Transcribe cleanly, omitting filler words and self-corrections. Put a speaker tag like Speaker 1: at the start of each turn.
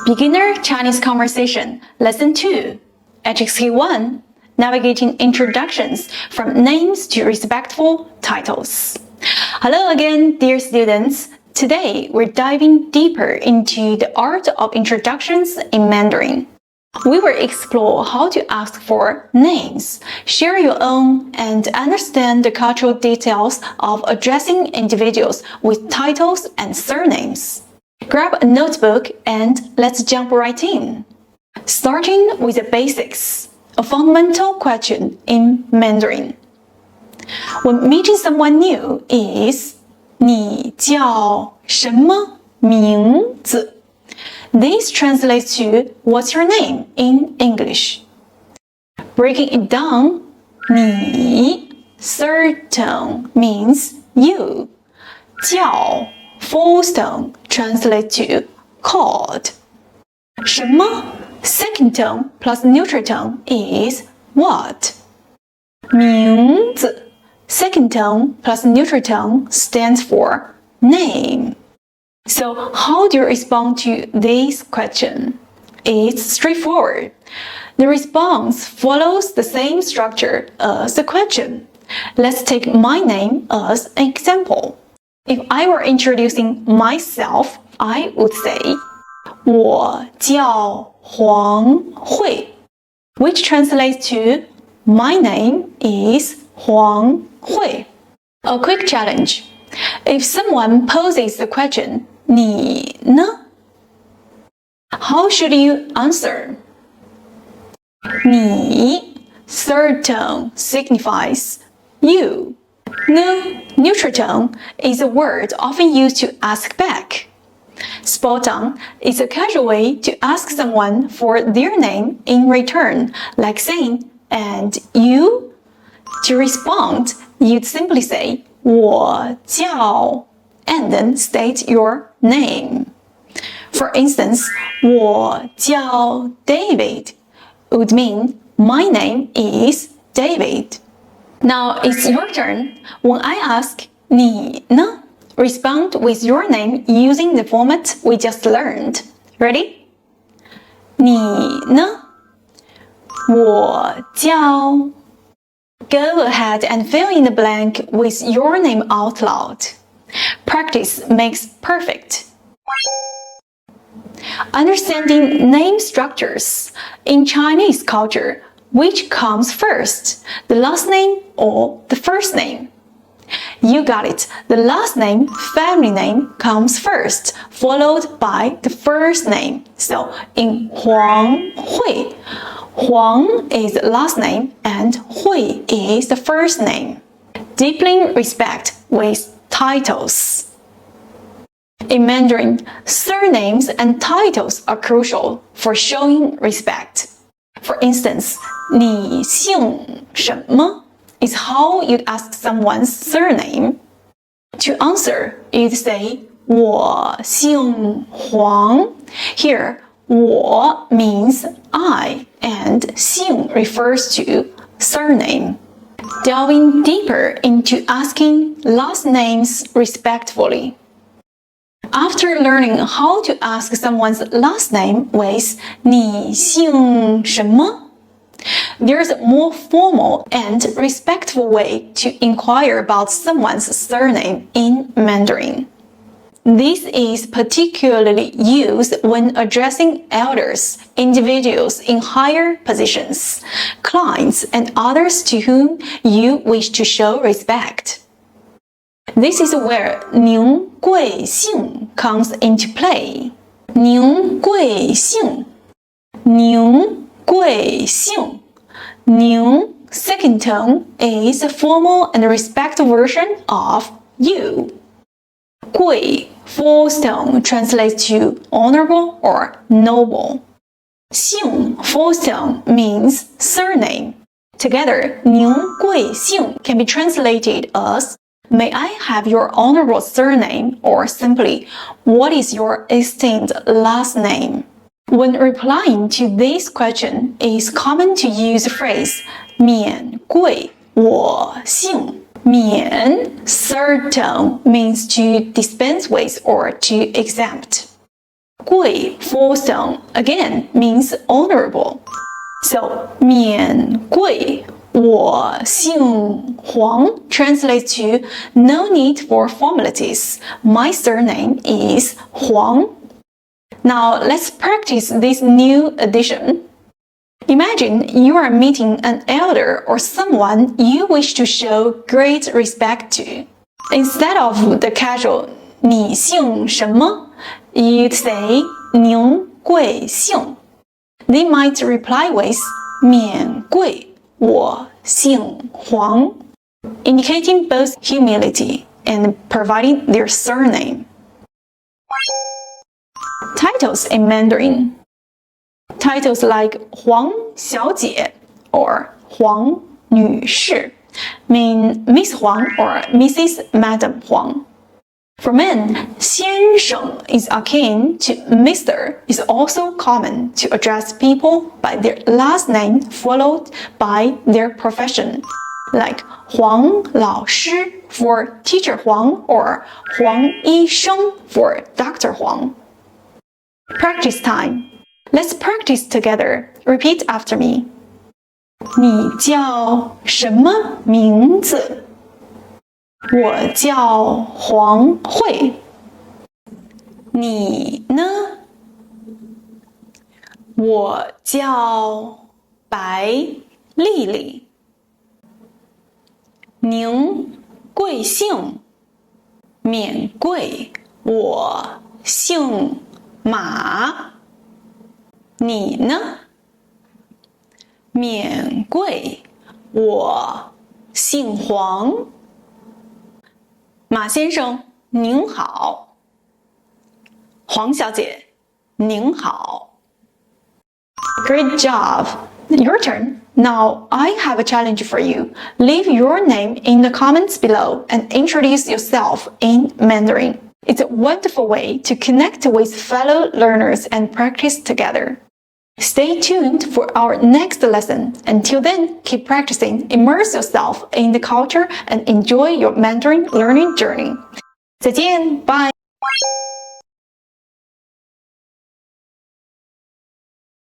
Speaker 1: Beginner Chinese Conversation, Lesson 2, HSK 1, Navigating Introductions from Names to Respectful Titles. Hello again, dear students. Today, we're diving deeper into the art of introductions in Mandarin. We will explore how to ask for names, share your own, and understand the cultural details of addressing individuals with titles and surnames. Grab a notebook and let's jump right in. Starting with the basics, a fundamental question in Mandarin. When meeting someone new is 你叫什么名字? This translates to what's your name in English. Breaking it down, 你 certain means you. 叫 first tone translates to called. 什么 second tone plus neutral tone is what. 名字 second tone plus neutral tone stands for name. So how do you respond to this question? It's straightforward. The response follows the same structure as the question. Let's take my name as an example. If I were introducing myself, I would say 我叫黄慧, which translates to my name is Huang Hui. A quick challenge. If someone poses the question, 你呢? How should you answer? 你 third tone signifies you. 呢 neutral tone is a word often used to ask back. Spot on is a casual way to ask someone for their name in return, like saying, and you? To respond, you'd simply say, 我叫 and then state your name. For instance, 我叫 David would mean my name is David. Now it's your turn. When I ask 你呢? Respond with your name using the format we just learned. Ready? 你呢? 我叫 Go ahead and fill in the blank with your name out loud. Practice makes perfect. Understanding name structures. In Chinese culture, which comes first, the last name or the first name? You got it. The last name, family name, comes first, followed by the first name. So in Huang Hui, Huang is the last name and Hui is the first name. Deepening respect with titles. In Mandarin, surnames and titles are crucial for showing respect. For instance, 你姓什么 is how you'd ask someone's surname. To answer, you'd say 我姓黄. Here, 我 means I and 姓 refers to surname. Delving deeper into asking last names respectfully. After learning how to ask someone's last name with 你姓什么? There's a more formal and respectful way to inquire about someone's surname in Mandarin. This is particularly used when addressing elders, individuals in higher positions, clients, and others to whom you wish to show respect. This is where 宁贵姓 comes into play. 宁贵姓, 宁贵姓. 宁 second tone is a formal and respectful version of you. 贵 fourth tone translates to honorable or noble. 姓 fourth tone means surname. Together, 宁贵姓 can be translated as May I have your honorable surname, or simply, what is your esteemed last name? When replying to this question, it's common to use the phrase 免贵我姓. 免 third tone means to dispense with or to exempt. 贵 full stone again means honorable. So 免贵我姓黄 translates to no need for formalities. My surname is Huang. Now let's practice this new addition. Imagine you are meeting an elder or someone you wish to show great respect to. Instead of the casual 你姓什么, you'd say 您贵姓. They might reply with 免贵我姓黄, indicating both humility and providing their surname. Titles in Mandarin. Titles like 黄小姐 or 黄女士 mean Miss Huang or Mrs. Madam Huang. For men, 先生 is akin to Mr. is also common to address people by their last name followed by their profession, like 黄老师 for Teacher Huang or 黄医生 for Dr. Huang. Practice time. Let's practice together. Repeat after me. 你叫什么名字？我叫黄慧。你呢？我叫白丽丽。您贵姓？免贵，我姓马。你呢？免贵，我姓黄。马先生，您好。黄小姐，您好。Great job! Your turn. Now, I have a challenge for you. Leave your name in the comments below and introduce yourself in Mandarin. It's a wonderful way to connect with fellow learners and practice together. Stay tuned for our next lesson. Until then, keep practicing, immerse yourself in the culture, and enjoy your Mandarin learning journey. 再见, bye!